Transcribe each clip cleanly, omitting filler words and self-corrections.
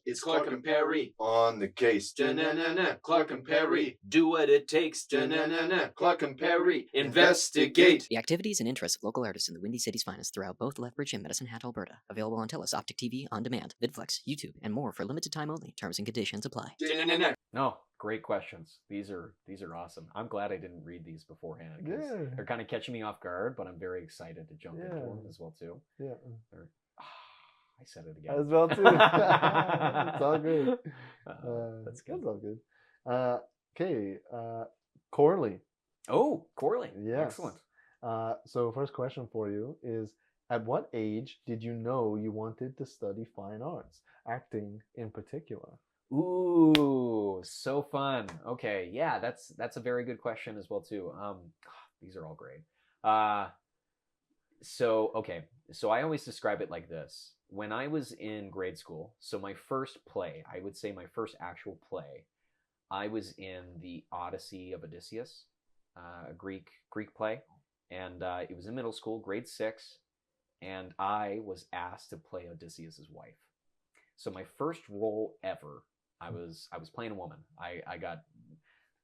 It's Clark and Perry on the case. Da-na-na-na. Clark and Perry do what it takes. Da-na-na-na. Clark and Perry investigate. The activities and interests of local artists in the Windy City's finest throughout both Lethbridge and Medicine Hat, Alberta. Available on TELUS Optic TV on demand, VidFlex, YouTube, and more for limited time only. Terms and conditions apply. Da-na-na-na. No, great questions. These are awesome. I'm glad I didn't read these beforehand because they're kind of catching me off guard, but I'm very excited to jump into them as well too. Yeah. I said it again. As well too. It's all good. That's good. That's all good. Okay. Corley. Oh, Corley. Yes. Excellent. So first question for you is, at what age did you know you wanted to study fine arts, acting in particular? Ooh, so fun. Okay, yeah, that's a very good question as well too. These are all great. So I always describe it like this. When I was in grade school, so my first play, I would say my first actual play, I was in the Odyssey of Odysseus, a Greek play, and it was in middle school, grade 6, and I was asked to play Odysseus's wife. So my first role ever, I was playing a woman. I got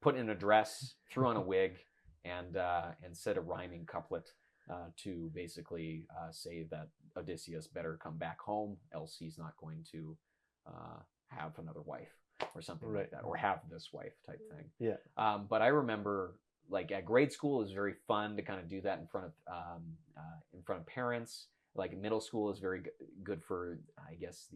put in a dress, threw on a wig, and said a rhyming couplet to basically say that Odysseus better come back home, else he's not going to have another wife or something like that, or have this wife type thing. Yeah. But I remember, like at grade school, it was very fun to kind of do that in front of parents. Like middle school is very good for, I guess,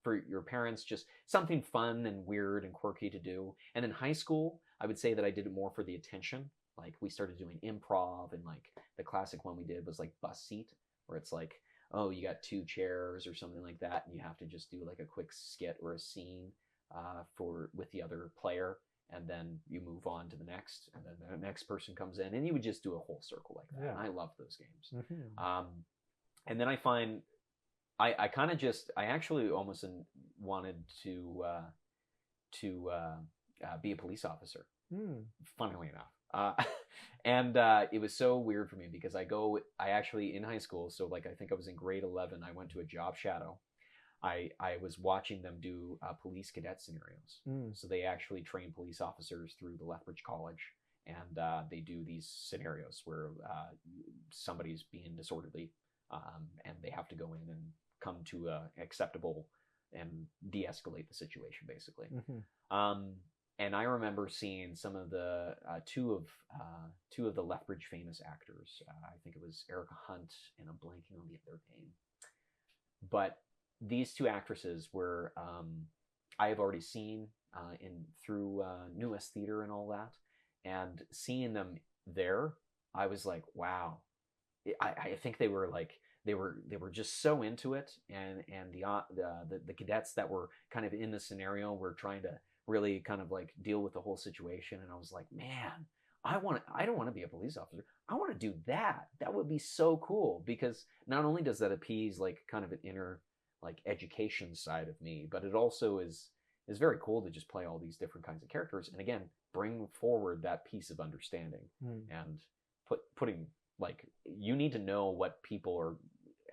for your parents, just something fun and weird and quirky to do. And in high school, I would say that I did it more for the attention. Like we started doing improv, and like the classic one we did was like bus seat, where it's like, oh, you got 2 chairs or something like that, and you have to just do like a quick skit or a scene with the other player, and then you move on to the next, and then the next person comes in, and you would just do a whole circle like that. Yeah. And I love those games. Mm-hmm. And then I find I actually almost wanted to be a police officer. Funnily enough. And it was so weird for me because I actually in high school, so like I think I was in grade 11, I went to a job shadow. I was watching them do police cadet scenarios. So they actually train police officers through the Lethbridge College, and they do these scenarios where somebody's being disorderly, and they have to go in and come to acceptable and de-escalate the situation, basically. Mm-hmm. And I remember seeing some of the two of the Lethbridge famous actors. I think it was Erica Hunt, and I'm blanking on the other name. But these 2 actresses were I have already seen through New West Theater and all that, and seeing them there, I was like, wow. I think they were like they were just so into it, and the cadets that were kind of in the scenario were trying to really kind of like deal with the whole situation, and I was like, man, I don't want to be a police officer. I want to do that. That would be so cool, because not only does that appease like kind of an inner like education side of me, but it also is very cool to just play all these different kinds of characters, and again bring forward that piece of understanding and putting like, you need to know what people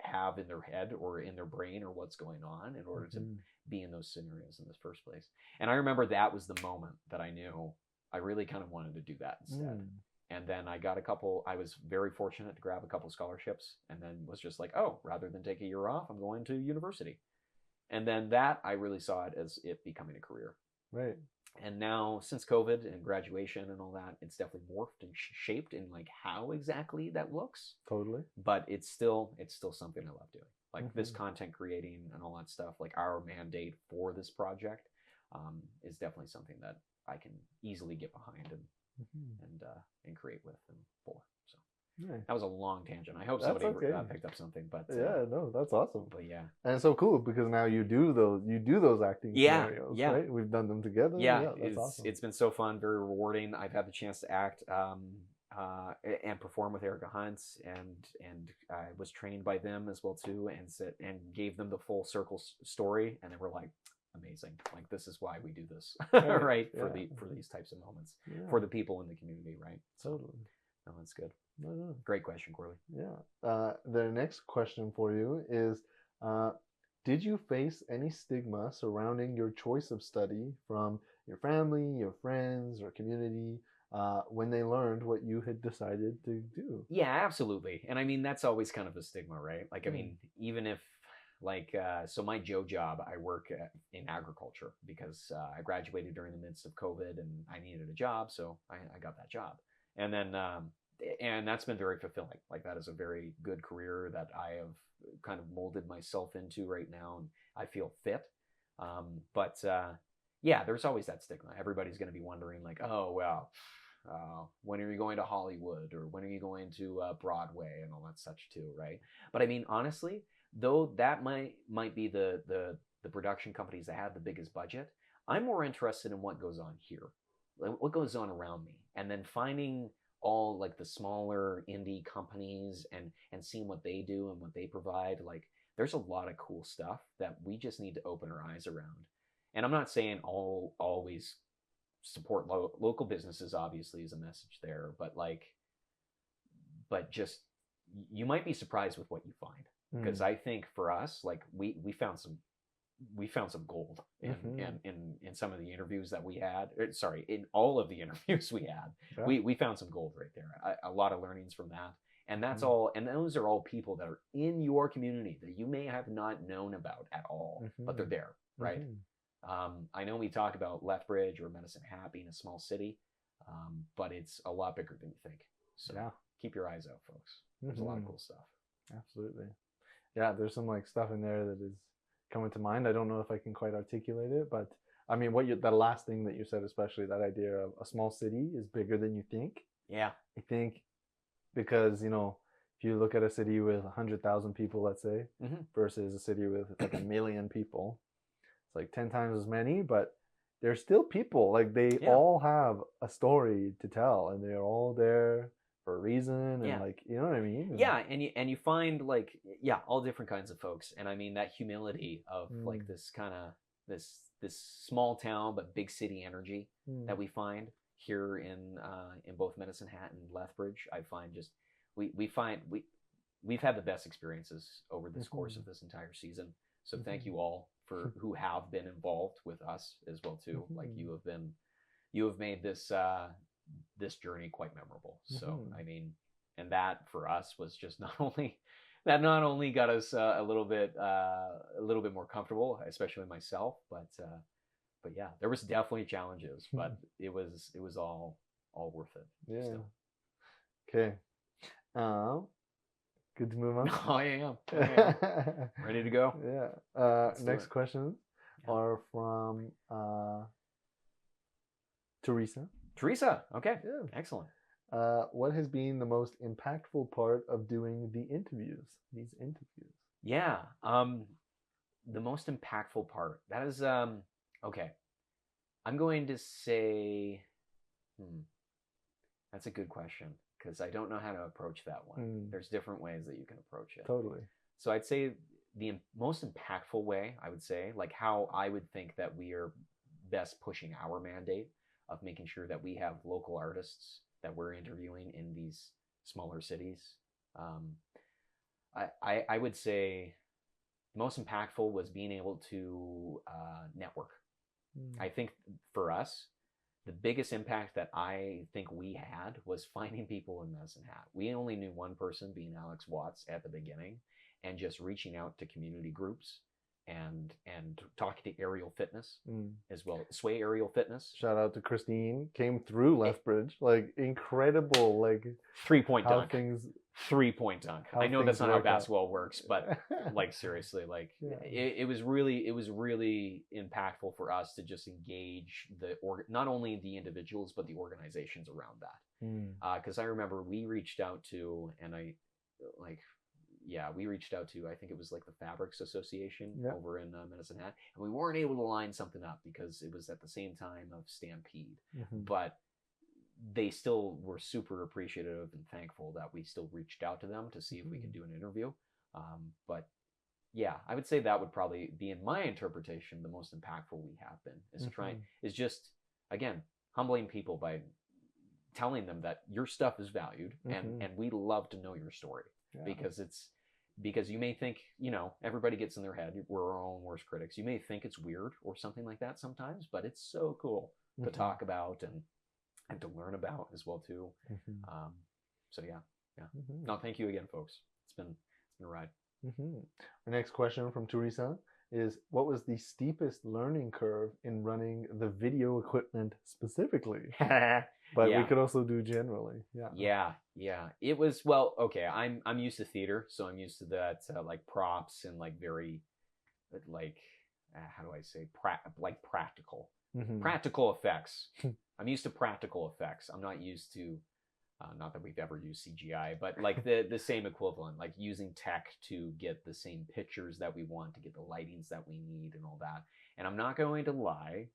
have in their head or in their brain or what's going on in order to be in those scenarios in the first place. And I remember that was the moment that I knew I really kind of wanted to do that instead. And then I was very fortunate to grab a couple scholarships, and then was just like, oh, rather than take a year off, I'm going to university. And then that, I really saw it as it becoming a career. Right. And now, since COVID and graduation and all that, it's definitely morphed and shaped in like how exactly that looks. Totally. But it's still something I love doing. Like this content creating and all that stuff, like our mandate for this project is definitely something that I can easily get behind and create with and for. So that was a long tangent. I hope somebody picked up something. But no, that's awesome. But yeah, and it's so cool because now you do those acting scenarios, right? We've done them together. Yeah, that's awesome. It's been so fun, very rewarding. I've had the chance to act and perform with Erica Hunt, and I was trained by them as well too, and gave them the full circle story, and they were like, amazing, like this is why we do this. Right. For these types of moments for the people in the community, right? Totally. No, that's good. No. Great question, Corley. Yeah. The next question for you is, Did you face any stigma surrounding your choice of study from your family, your friends, or community when they learned what you had decided to do? Yeah, absolutely. And I mean, that's always kind of a stigma, right? Like, I mean, even if, like, so my job, I work in agriculture because I graduated during the midst of COVID and I needed a job. So I got that job. And then, and that's been very fulfilling. Like, that is a very good career that I have kind of molded myself into right now. And I feel fit. But yeah, there's always that stigma. Everybody's going to be wondering, like, oh, well, when are you going to Hollywood, or when are you going to Broadway and all that such too, right? But I mean, honestly, though that might be the production companies that have the biggest budget, I'm more interested in what goes on here, like what goes on around me, and then finding all like the smaller indie companies and seeing what they do and what they provide. Like, there's a lot of cool stuff that we just need to open our eyes around. And I'm not saying always support local businesses, obviously, is a message there, but just, you might be surprised with what you find, because I think for us, like, we found some gold in some of the interviews that we had. In all of the interviews we had, we found some gold right there. A lot of learnings from that. And that's all. And those are all people that are in your community that you may have not known about at all, but they're there, right? I know we talk about Lethbridge or Medicine Hat being a small city, but it's a lot bigger than you think. So keep your eyes out, folks. There's a lot of cool stuff. Absolutely. Yeah, there's some like stuff in there that is coming to mind. I don't know if I can quite articulate it, but I mean, the last thing that you said, especially that idea of a small city is bigger than you think. Yeah. I think because, you know, if you look at a city with 100,000 people, let's say, versus a city with like 1 million people, it's like 10 times as many, but they're still people. Like, they all have a story to tell, and they're all there for a reason, and like, you know what I mean? And you find, like, all different kinds of folks. And I mean, that humility of like this kind of this small town but big city energy that we find here in both Medicine Hat and Lethbridge. I find just we've had the best experiences over this course of this entire season. So thank you all for who have been involved with us as well too. Like, you have made this this journey quite memorable. So I mean, and that for us was just not only got us a little bit more comfortable, especially myself, but yeah, there was definitely challenges, but it was all worth it. Yeah. Still. Okay. Good to move on. I am. Ready to go? Yeah. Next questions are from Teresa. Teresa. Okay. Yeah. Excellent. What has been the most impactful part of doing these interviews? Yeah. The most impactful part, that is, okay. I'm going to say, that's a good question, because I don't know how to approach that one. There's different ways that you can approach it. Totally. So I'd say the most impactful way, I would say, like how I would think that we are best pushing our mandate of making sure that we have local artists that we're interviewing in these smaller cities. I would say most impactful was being able to network. I think for us, the biggest impact that I think we had was finding people in Medicine Hat. We only knew one person, being Alex Watts, at the beginning, and just reaching out to community groups and talking to Aerial Fitness as well. Sway Aerial Fitness. Shout out to Christine. Came through Lethbridge. Like, incredible. Like, 3-point dunk. 3-point dunk. I know that's not how basketball works, but like, seriously, like it was really impactful for us to just engage not only the individuals but the organizations around that. Because I remember we reached out to, I think it was like the Fabrics Association over in Medicine Hat, and we weren't able to line something up because it was at the same time of Stampede, but they still were super appreciative and thankful that we still reached out to them to see if we could do an interview. But yeah, I would say that would probably be, in my interpretation, the most impactful we have been, is just, again, humbling people by telling them that your stuff is valued and we love to know your story, because because you may think, everybody gets in their head, we're our own worst critics. You may think it's weird or something like that sometimes, but it's so cool to talk about and to learn about as well too. So yeah. No, thank you again, folks. It's been a ride. The next question from Teresa is, what was the steepest learning curve in running the video equipment specifically? But we could also do generally. Yeah. It was, well, okay, I'm used to theater, so I'm used to that, like props and like very, like, how do I say, practical. Practical effects. I'm used to practical effects. I'm not used to, not that we've ever used CGI, but like the same equivalent, like using tech to get the same pictures that we want, to get the lightings that we need and all that. And I'm not going to lie,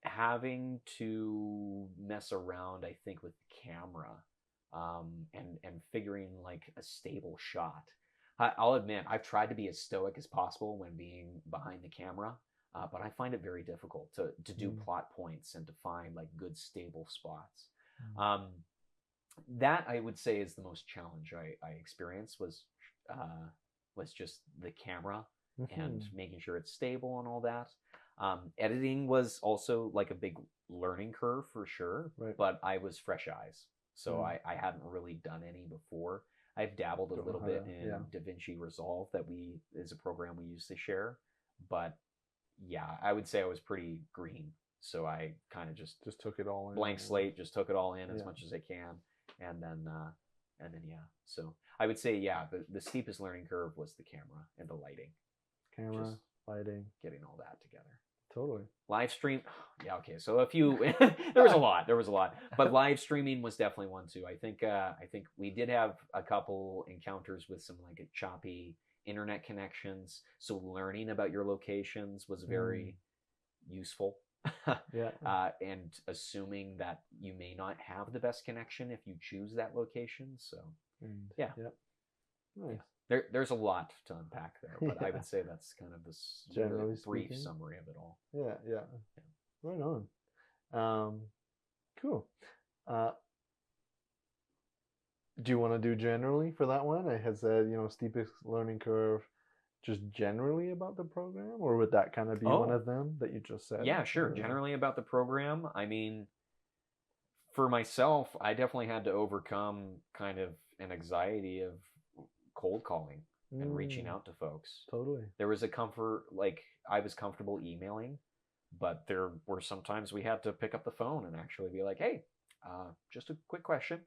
having to mess around, I think, with the camera, and figuring like a stable shot. I'll admit, I've tried to be as stoic as possible when being behind the camera, but I find it very difficult to do plot points and to find like good stable spots. That I would say is the most challenge I experienced was just the camera and making sure it's stable and all that. Editing was also like a big learning curve for sure, but I was fresh eyes. So I hadn't really done any before. I've dabbled a little bit in DaVinci Resolve that is a program we used to share. But yeah, I would say I was pretty green. So I kind of just took it all in. Blank slate, just took it all in as much as I can. And then yeah. So I would say, the steepest learning curve was the camera and the lighting. Lighting. Getting all that together. Totally. Live stream. Yeah, okay. So a few, there was a lot, but live streaming was definitely one too. I think we did have a couple encounters with some like choppy internet connections. So learning about your locations was very useful. And assuming that you may not have the best connection if you choose that location. So nice. There's a lot to unpack there, but I would say that's kind of this really brief summary of it all. Yeah. Right on. Cool. Do you want to do generally for that one? I had said, steepest learning curve, just generally about the program, or would that kind of be one of them that you just said? Yeah, sure. Generally about the program. I mean, for myself, I definitely had to overcome kind of an anxiety of cold calling and reaching out to folks. Totally. There was a comfort, like I was comfortable emailing, but there were sometimes we had to pick up the phone and actually be like, hey, just a quick question.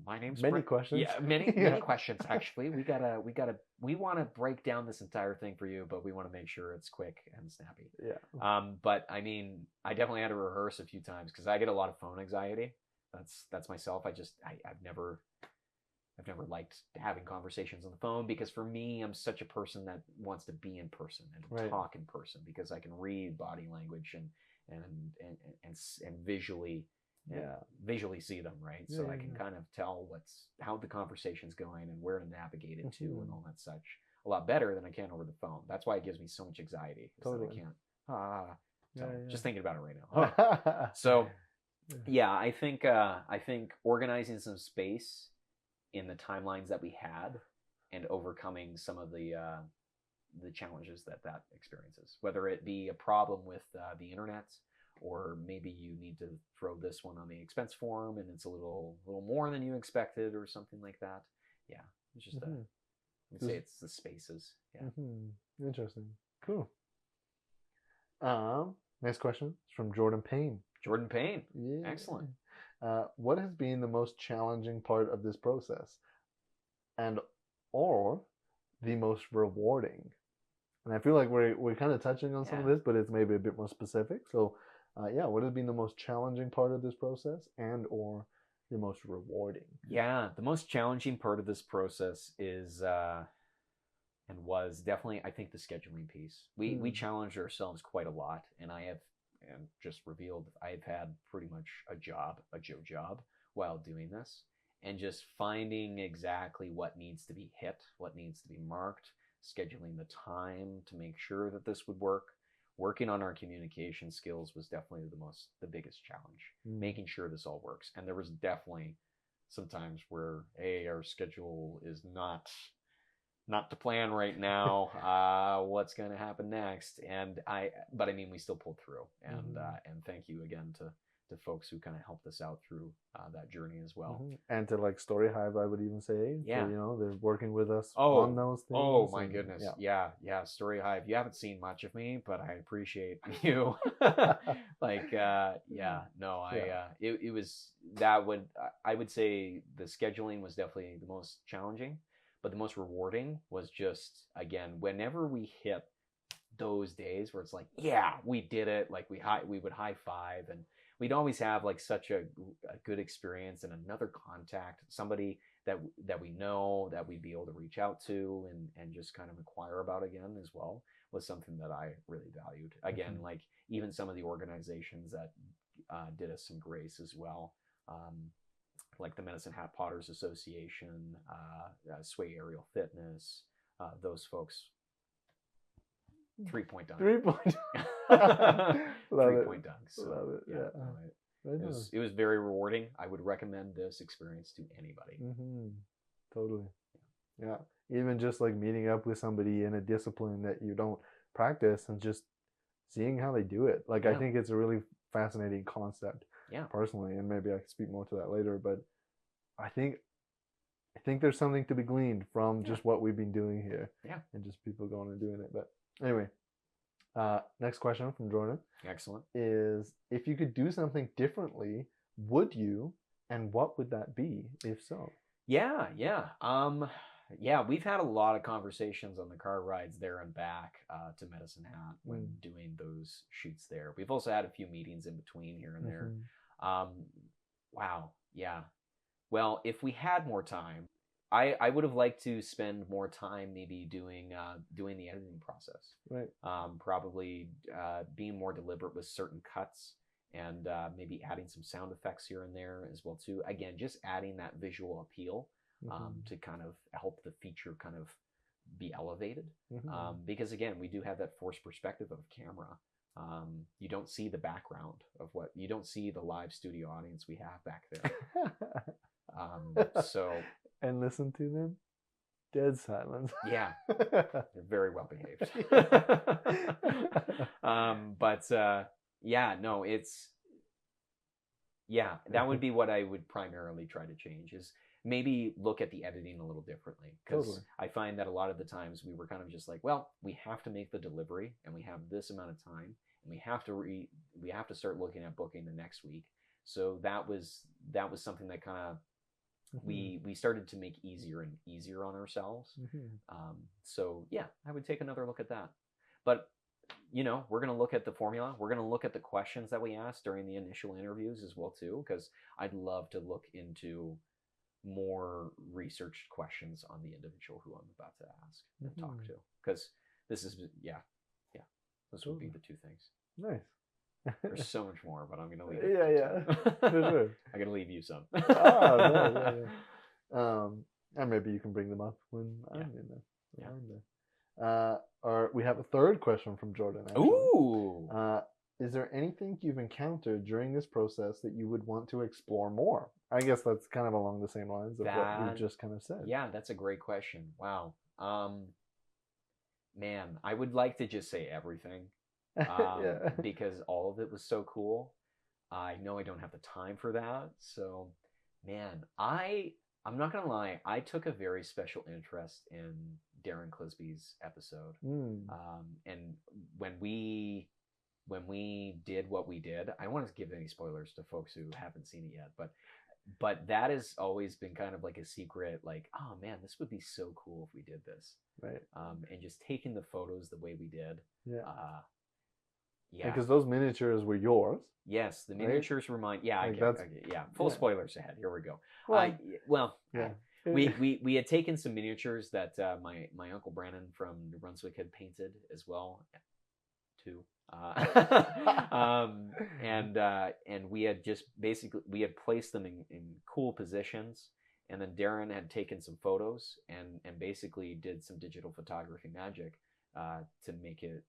My name's many Brent. questions. Yeah, many questions actually. We want to break down this entire thing for you, but we want to make sure it's quick and snappy. Yeah. But I mean, I definitely had to rehearse a few times because I get a lot of phone anxiety. That's myself. I've never liked having conversations on the phone because for me, I'm such a person that wants to be in person and talk in person because I can read body language and visually see them, right? So I can kind of tell how the conversation's going and where to navigate it to and all that such a lot better than I can over the phone. That's why it gives me so much anxiety. Totally. I can't. Just thinking about it right now. So yeah, I think organizing some space in the timelines that we had and overcoming some of the challenges that experiences, whether it be a problem with the internet, or maybe you need to throw this one on the expense form and it's a little more than you expected or something like that. Yeah, it's just I'd say it's the spaces. Yeah. Interesting. Cool. Next question is from Jordan Payne. Jordan Payne. Yeah. Excellent. What has been the most challenging part of this process, or the most rewarding? And I feel like we're kind of touching on some of this, but it's maybe a bit more specific. So, what has been the most challenging part of this process, or the most rewarding? Yeah, the most challenging part of this process is and was definitely, I think, the scheduling piece. We challenged ourselves quite a lot, and I have just revealed I've had pretty much a job while doing this, and just finding exactly what needs to be hit, what needs to be marked, scheduling the time to make sure that this would work. Working on our communication skills was definitely the biggest challenge, making sure this all works. And there was definitely some times where our schedule is not not to plan right now. What's going to happen next? But I mean, we still pulled through, and thank you again to folks who kind of helped us out through that journey as well. And to like StoryHive, I would even say, yeah, for, they're working with us on those things. Oh my goodness, yeah, StoryHive. You haven't seen much of me, but I appreciate you. It was I would say the scheduling was definitely the most challenging, but the most rewarding was just, again, whenever we hit those days where it's like, yeah, we did it, like we would high five, and we'd always have like such a good experience and another contact, somebody that we know that we'd be able to reach out to and just kind of inquire about again as well, was something that I really valued. Again, like even some of the organizations that did us some grace as well, like the Medicine Hat Potters Association, Sway Aerial Fitness, those folks. 3-point dunk. 3-point. 3-point dunk. So, love it. Yeah. It was very rewarding. I would recommend this experience to anybody. Totally. Yeah. Even just like meeting up with somebody in a discipline that you don't practice and just seeing how they do it. Like, I think it's a really fascinating concept. Yeah. Personally, and maybe I can speak more to that later, but I think there's something to be gleaned from just what we've been doing here. Yeah. And just people going and doing it. But anyway, next question from Jordan. Excellent. Is, if you could do something differently, would you, and what would that be, if so? Yeah. We've had a lot of conversations on the car rides there and back to Medicine Hat when doing those shoots there. We've also had a few meetings in between here and there. Wow. Yeah. Well, if we had more time, I would have liked to spend more time maybe doing the editing process. Right. Probably being more deliberate with certain cuts, and maybe adding some sound effects here and there as well too. Again, just adding that visual appeal to kind of help the feature kind of be elevated. Because again, we do have that forced perspective of camera. You don't see the background of you don't see the live studio audience we have back there. And listen to them. Dead silence. Yeah. They're very well behaved. That would be what I would primarily try to change, is maybe look at the editing a little differently. Because I find that a lot of the times we were kind of just like, well, we have to make the delivery and we have this amount of time, and we have to start looking at booking the next week. So that was something that kind of we started to make easier and easier on ourselves. So yeah, I would take another look at that. But we're going to look at the formula. We're going to look at the questions that we asked during the initial interviews as well too, because I'd love to look into more researched questions on the individual who I'm about to ask and talk to, because this is those would be the two things. Nice. There's so much more, but I'm going to leave it. Yeah. For sure. I'm going to leave you some. And maybe you can bring them up when I'm in there. Yeah. Or we have a third question from Jordan, actually. Ooh. Is there anything you've encountered during this process that you would want to explore more? I guess that's kind of along the same lines of what you just kind of said. Yeah, that's a great question. Wow. Man, I would like to just say everything. Because all of it was so cool. I know I don't have the time for that. So, man, I'm not gonna lie, I took a very special interest in Darren Clisby's episode. And when we did what we did, I don't want to give any spoilers to folks who haven't seen it yet, but that has always been kind of like a secret, like, oh man, this would be so cool if we did this. Right. And just taking the photos the way we did. Yeah, because those miniatures were yours. Yes, the miniatures were mine. Yeah, Full spoilers ahead. Here we go. We had taken some miniatures that my uncle Brandon from New Brunswick had painted as well, too. And we had just basically placed them in cool positions, and then Darren had taken some photos and basically did some digital photography magic to make it.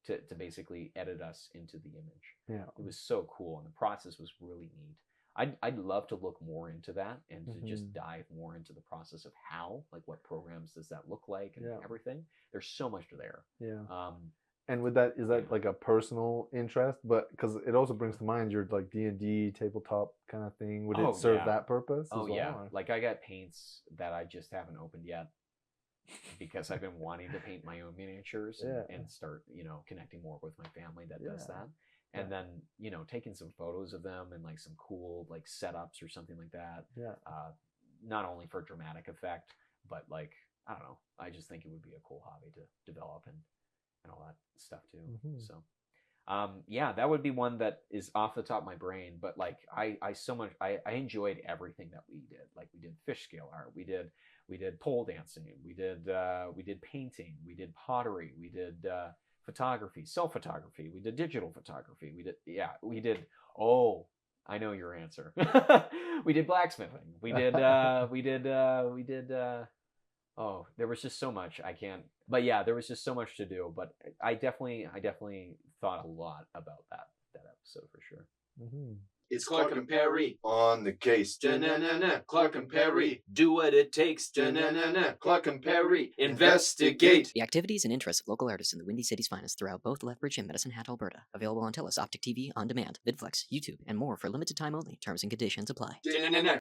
To basically edit us into the image. Yeah. It was so cool, and the process was really neat. I'd love to look more into that and to just Mhm. dive more into the process of how, like what programs does that look like and Yeah. everything. There's so much there. Yeah. Um, And with that, is that Yeah. like a personal interest? But because it also brings to mind your like D&D tabletop kind of thing. Would Oh, it serve yeah. that purpose oh as well? yeah, or- like I got paints that I just haven't opened yet because I've been wanting to paint my own miniatures Yeah. and start, connecting more with my family that does Yeah. that. And then, taking some photos of them and like some cool like setups or something like that. Yeah. Not only for dramatic effect, but like, I don't know, I just think it would be a cool hobby to develop and all that stuff too. Mhm. So, yeah, that would be one that is off the top of my brain. But like, I enjoyed everything that we did. Like, we did fish scale art, we did pole dancing, we did painting, we did pottery, we did photography, self photography, we did digital photography, we did. Oh, I know your answer. We did blacksmithing. We did. Oh, there was just so much. I can't. But yeah, there was just so much to do. But I definitely thought a lot about that episode for sure. Mhm. It's Clark and Perry on the case. Da-na-na-na. Clark and Perry do what it takes. Da-na-na-na. Clark and Perry investigate. The activities and interests of local artists in the Windy City's finest throughout both Lethbridge and Medicine Hat, Alberta. Available on TELUS Optic TV, On Demand, VidFlex, YouTube, and more for limited time only. Terms and conditions apply. Da-na-na-na.